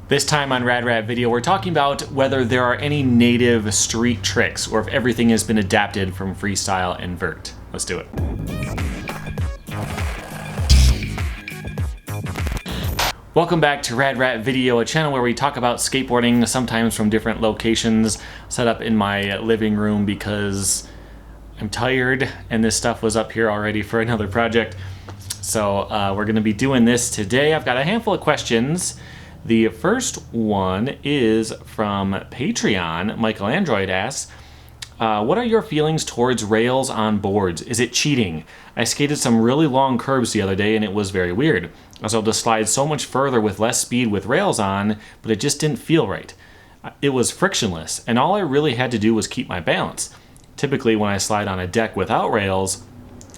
This time on Rad Rat Video, we're talking about whether there are any native street tricks or if everything has been adapted from freestyle and vert. Let's do it. Welcome back to Rad Rat Video, a channel where we talk about skateboarding, sometimes from different locations, set up in my living room because I'm tired and this stuff was up here already for another project. So we're going to be doing this today. I've got a handful of questions. The first one is from Patreon. Michael Android asks, what are your feelings towards rails on boards? Is it cheating? I skated some really long curves the other day and it was very weird. I was able to slide so much further with less speed with rails on, but it just didn't feel right. It was frictionless, and all I really had to do was keep my balance. Typically when I slide on a deck without rails,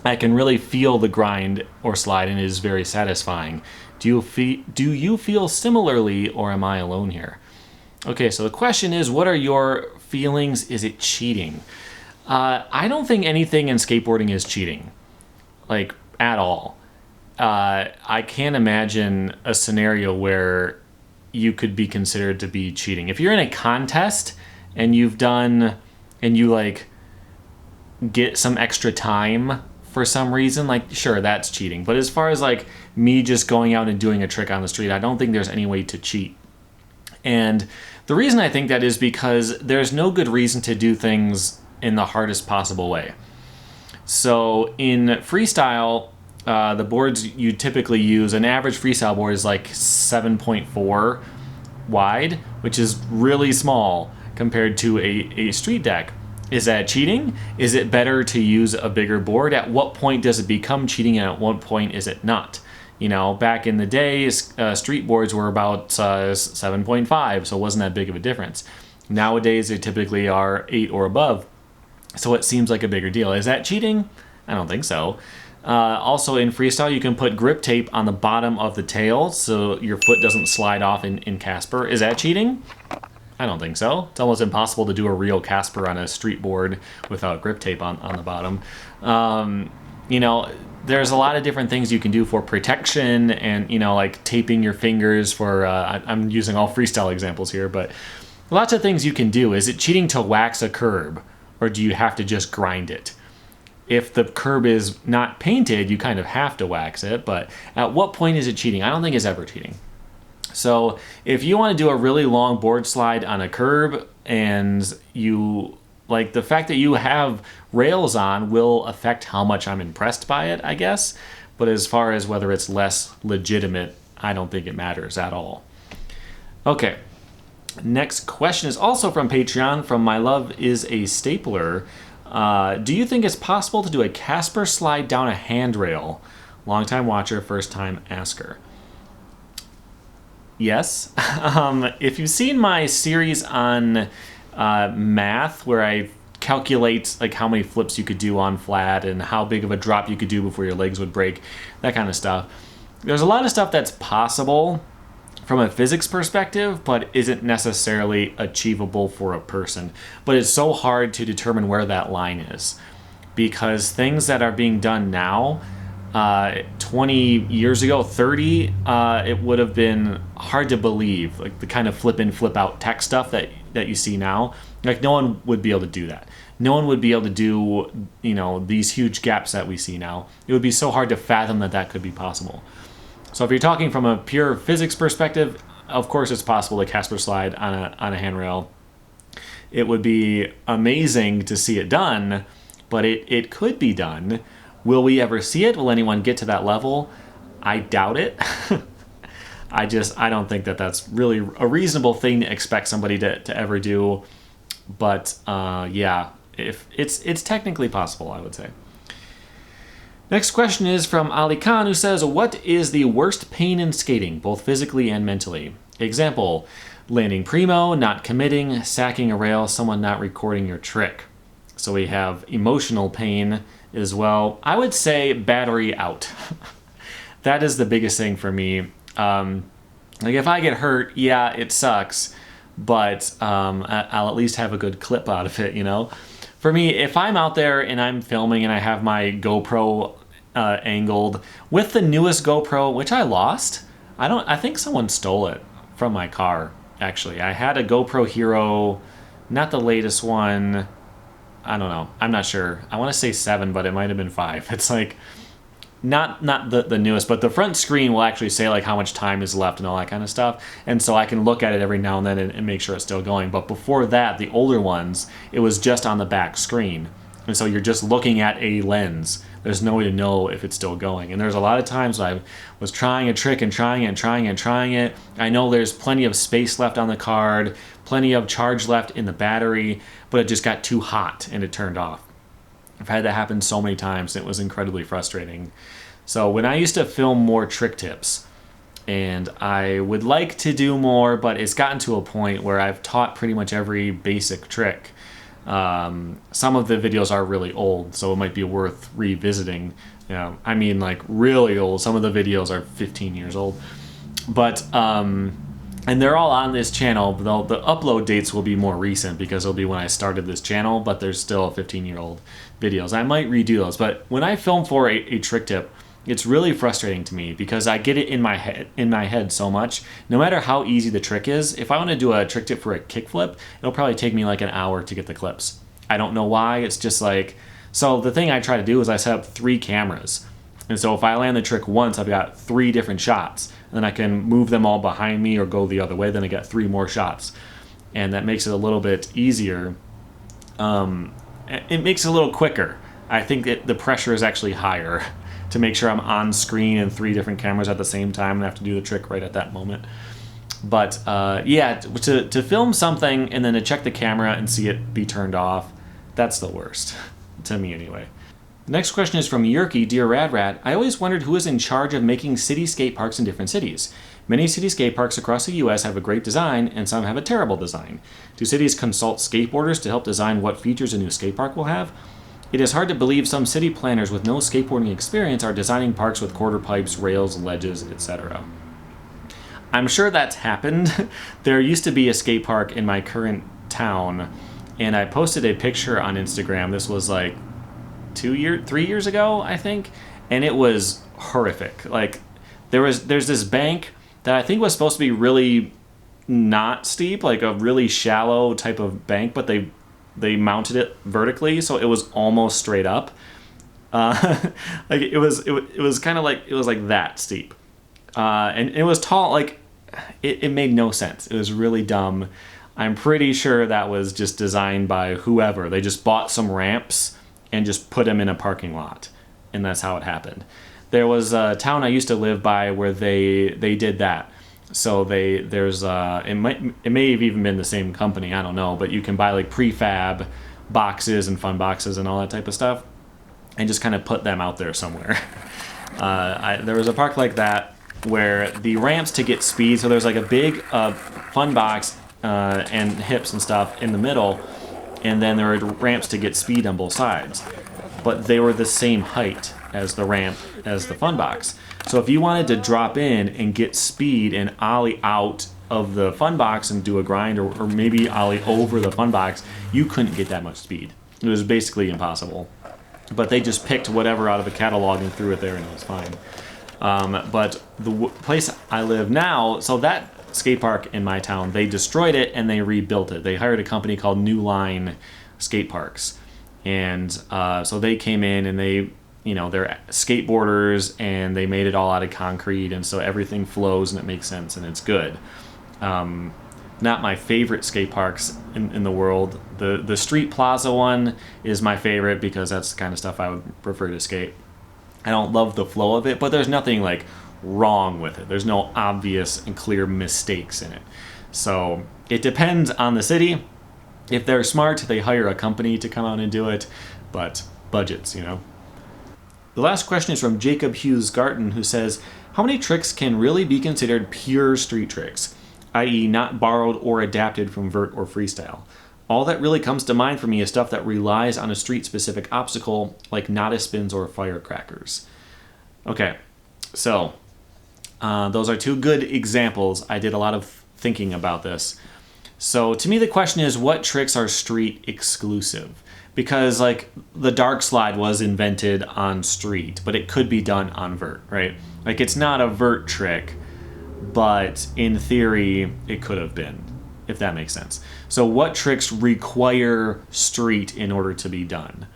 I can really feel the grind or slide, and it is very satisfying. Do you feel similarly, or am I alone here? Okay, so the question is, what are your feelings? Is it cheating? I don't think anything in skateboarding is cheating, like at all. I can't imagine a scenario where you could be considered to be cheating. If you're in a contest and you like get some extra time for some reason, like sure, that's cheating. But as far as like me just going out and doing a trick on the street, I don't think there's any way to cheat. And the reason I think that is because there's no good reason to do things in the hardest possible way. So in freestyle, the boards you typically use, an average freestyle board is like 7.4 wide, which is really small compared to a street deck. Is that cheating? Is it better to use a bigger board? At what point does it become cheating, and at what point is it not? You know, back in the day, street boards were about 7.5, so it wasn't that big of a difference. Nowadays, they typically are 8 or above, so it seems like a bigger deal. Is that cheating? I don't think so. Also in freestyle, you can put grip tape on the bottom of the tail so your foot doesn't slide off in Casper. Is that cheating? I don't think so. It's almost impossible to do a real Casper on a street board without grip tape on the bottom. You know, there's a lot of different things you can do for protection and, you know, like taping your fingers for, I'm using all freestyle examples here, but lots of things you can do. Is it cheating to wax a curb, or do you have to just grind it? If the curb is not painted, you kind of have to wax it, but at what point is it cheating? I don't think it's ever cheating. So if you want to do a really long board slide on a curb, and you like the fact that you have rails on will affect how much I'm impressed by it, I guess. But as far as whether it's less legitimate, I don't think it matters at all. Okay, next question is also from Patreon, from My Love is a Stapler. Do you think it's possible to do a Casper slide down a handrail? Longtime watcher, first time asker. Yes. If you've seen my series on math, where I calculate like how many flips you could do on flat and how big of a drop you could do before your legs would break, that kind of stuff, there's a lot of stuff that's possible from a physics perspective, but isn't necessarily achievable for a person. But it's so hard to determine where that line is, because things that are being done now, 20 years ago, 30, it would have been hard to believe, like the kind of flip in, flip out tech stuff that you see now. Like no one would be able to do that. No one would be able to do, you know, these huge gaps that we see now. It would be so hard to fathom that could be possible. So if you're talking from a pure physics perspective, of course it's possible to Casper slide on a handrail. It would be amazing to see it done, but it could be done. Will we ever see it? Will anyone get to that level? I doubt it. I don't think that's really a reasonable thing to expect somebody to ever do. But yeah, if it's technically possible, I would say. Next question is from Ali Khan, who says, what is the worst pain in skating, both physically and mentally? Example, landing primo, not committing, sacking a rail, someone not recording your trick. So we have emotional pain as well. I would say battery out. That is the biggest thing for me. Like if I get hurt, yeah, it sucks, but I'll at least have a good clip out of it, you know? For me, if I'm out there and I'm filming and I have my GoPro angled with the newest GoPro, which I lost, I think someone stole it from my car, actually. I had a GoPro Hero, not the latest one. I don't know. I'm not sure. I want to say 7, but it might have been 5. It's like not the newest, but the front screen will actually say like how much time is left and all that kind of stuff. And so I can look at it every now and then and make sure it's still going. But before that, the older ones, it was just on the back screen. And so you're just looking at a lens. There's no way to know if it's still going. And there's a lot of times I was trying a trick and trying it and trying it and trying it. I know there's plenty of space left on the card, plenty of charge left in the battery, but it just got too hot and it turned off. I've had that happen so many times, and it was incredibly frustrating. So when I used to film more trick tips, and I would like to do more, but it's gotten to a point where I've taught pretty much every basic trick. Some of the videos are really old, so it might be worth revisiting. You know, I mean, like really old. Some of the videos are 15 years old, but and they're all on this channel. Though the upload dates will be more recent because it'll be when I started this channel. But there's still 15-year-old videos. I might redo those. But when I film for a trick tip, it's really frustrating to me because I get it in my head so much. No matter how easy the trick is, if I want to do a trick tip for a kickflip, it'll probably take me like an hour to get the clips. I don't know why. It's just like, so the thing I try to do is I set up 3 cameras. And so if I land the trick once, I've got 3 different shots. And then I can move them all behind me or go the other way. Then I get 3 more shots. And that makes it a little bit easier. It makes it a little quicker. I think that the pressure is actually higher to make sure I'm on screen in 3 different cameras at the same time and have to do the trick right at that moment. But yeah, to film something and then to check the camera and see it be turned off, that's the worst, to me anyway. The next question is from Yerky. Dear Rad Rat, I always wondered who is in charge of making city skate parks in different cities. Many city skate parks across the US have a great design and some have a terrible design. Do cities consult skateboarders to help design what features a new skate park will have? It is hard to believe some city planners with no skateboarding experience are designing parks with quarter pipes, rails, ledges, etc. I'm sure that's happened. There used to be a skate park in my current town, and I posted a picture on Instagram. This was like 3 years ago, I think, and it was horrific. Like there's this bank that I think was supposed to be really not steep, like a really shallow type of bank, but they mounted it vertically, so it was almost straight up. Like it was kind of like, it was like that steep, and it was tall. Like it made no sense. It was really dumb. I'm pretty sure that was just designed by whoever. They just bought some ramps and just put them in a parking lot, and that's how it happened. There was a town I used to live by where they did that. So it may have even been the same company, I don't know, but you can buy like prefab boxes and fun boxes and all that type of stuff and just kind of put them out there somewhere. There was a park like that where the ramps to get speed, so there's like a big fun box and hips and stuff in the middle, and then there were ramps to get speed on both sides, but they were the same height as the ramp as the fun box. So if you wanted to drop in and get speed and ollie out of the fun box and do a grind, or maybe ollie over the fun box, you couldn't get that much speed. It was basically impossible. But they just picked whatever out of a catalog and threw it there, and it was fine. But the place I live now, so that skate park in my town, they destroyed it and they rebuilt it. They hired a company called New Line Skate Parks. And so they came in and they're skateboarders, and they made it all out of concrete, and so everything flows and it makes sense and it's good. Not my favorite skate parks in the world. The Street Plaza one is my favorite because that's the kind of stuff I would prefer to skate. I don't love the flow of it, but there's nothing like wrong with it. There's no obvious and clear mistakes in it. So it depends on the city. If they're smart, they hire a company to come out and do it, but budgets, The last question is from Jacob Hughes Garten, who says, how many tricks can really be considered pure street tricks, i.e. not borrowed or adapted from vert or freestyle? All that really comes to mind for me is stuff that relies on a street-specific obstacle, like nada spins or firecrackers. Okay, so those are 2 good examples. I did a lot of thinking about this. So to me, the question is, what tricks are street exclusive? Because like the dark slide was invented on street, but it could be done on vert, right? Like it's not a vert trick, but in theory, it could have been, if that makes sense. So what tricks require street in order to be done?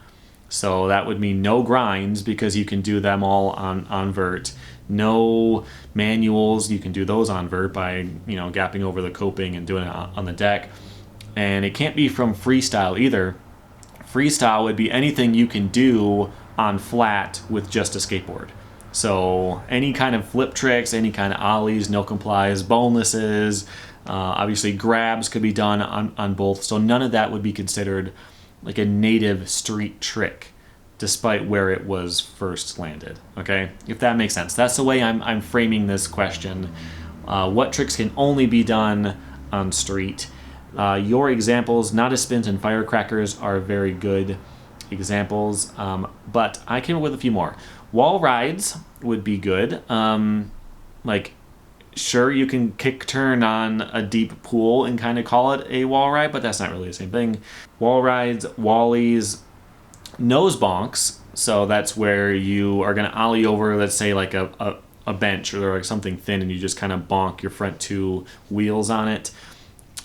So that would mean no grinds, because you can do them all on vert. No manuals, you can do those on vert by, you know, gapping over the coping and doing it on the deck. And it can't be from freestyle either. Freestyle would be anything you can do on flat with just a skateboard. So any kind of flip tricks, any kind of ollies, no complies, bonelesses, obviously grabs could be done on both. So none of that would be considered like a native street trick, despite where it was first landed. Okay, if that makes sense. That's the way I'm framing this question. What tricks can only be done on street? Your examples, Nada spins and firecrackers, are very good examples, but I came up with a few more. Wall rides would be good. Like, sure, you can kick turn on a deep pool and kind of call it a wall ride, but that's not really the same thing. Wall rides, wallies, nose bonks. So that's where you are going to ollie over, let's say, like a bench or like something thin, and you just kind of bonk your front two wheels on it.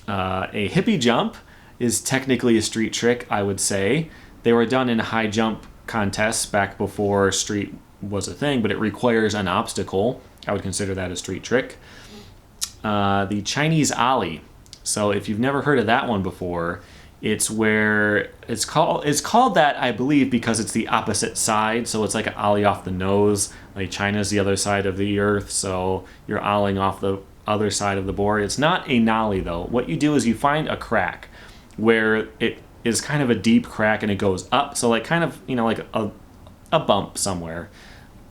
A hippie jump is technically a street trick, I would say. They were done in high jump contests back before street was a thing, but it requires an obstacle. I would consider that a street trick. The Chinese ollie. So if you've never heard of that one before, it's where it's called that, I believe, because it's the opposite side. So it's like an ollie off the nose. Like China's the other side of the earth, so you're ollieing off the other side of the board. It's not a nollie though. What you do is you find a crack where it is kind of a deep crack and it goes up. So like kind of, you know, like a bump somewhere.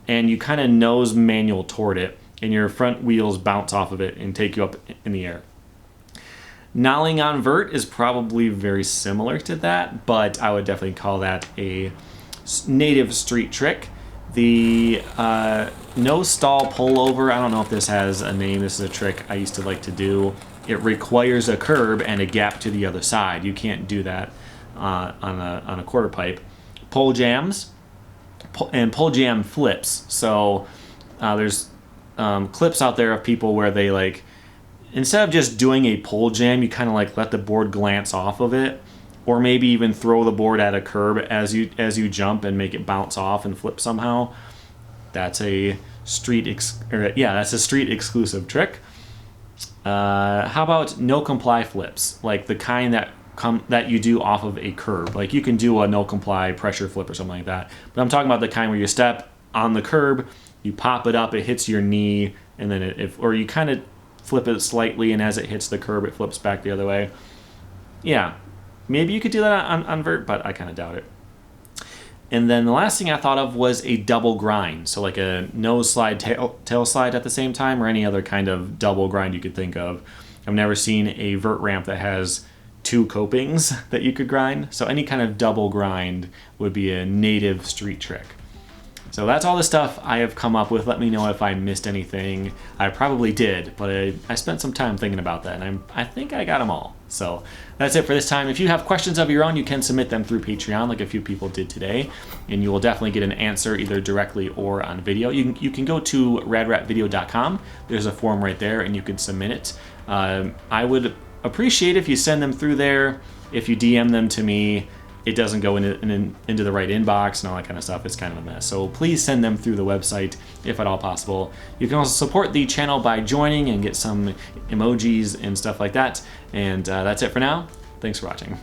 And you kind of nose manual toward it, and your front wheels bounce off of it and take you up in the air. Nolling on vert is probably very similar to that, but I would definitely call that a native street trick. The no stall pullover, I don't know if this has a name. This is a trick I used to like to do. It requires a curb and a gap to the other side. You can't do that on a quarter pipe. Pole jams and pole jam flips. So there's clips out there of people where they, like, instead of just doing a pole jam, you kind of like let the board glance off of it, or maybe even throw the board at a curb as you jump and make it bounce off and flip somehow. That's a street exclusive trick. How about no comply flips, like the kind that you do off of a curb? Like you can do a no comply pressure flip or something like that, but I'm talking about the kind where you step on the curb, you pop it up, it hits your knee, and then or you kind of flip it slightly, and as it hits the curb, it flips back the other way. Yeah, maybe you could do that on vert, but I kind of doubt it. And then the last thing I thought of was a double grind. So like a nose slide, tail slide at the same time, or any other kind of double grind you could think of. I've never seen a vert ramp that has two copings that you could grind. So any kind of double grind would be a native street trick. So that's all the stuff I have come up with. Let me know if I missed anything. I probably did, but I spent some time thinking about that, and I think I got them all. So that's it for this time. If you have questions of your own, you can submit them through Patreon, like a few people did today, and you will definitely get an answer either directly or on video. You can go to radratvideo.com. There's a form right there, and you can submit it. I would appreciate if you send them through there. If you DM them to me, it doesn't go into the right inbox and all that kind of stuff. It's kind of a mess. So please send them through the website if at all possible. You can also support the channel by joining and get some emojis and stuff like that. And that's it for now. Thanks for watching.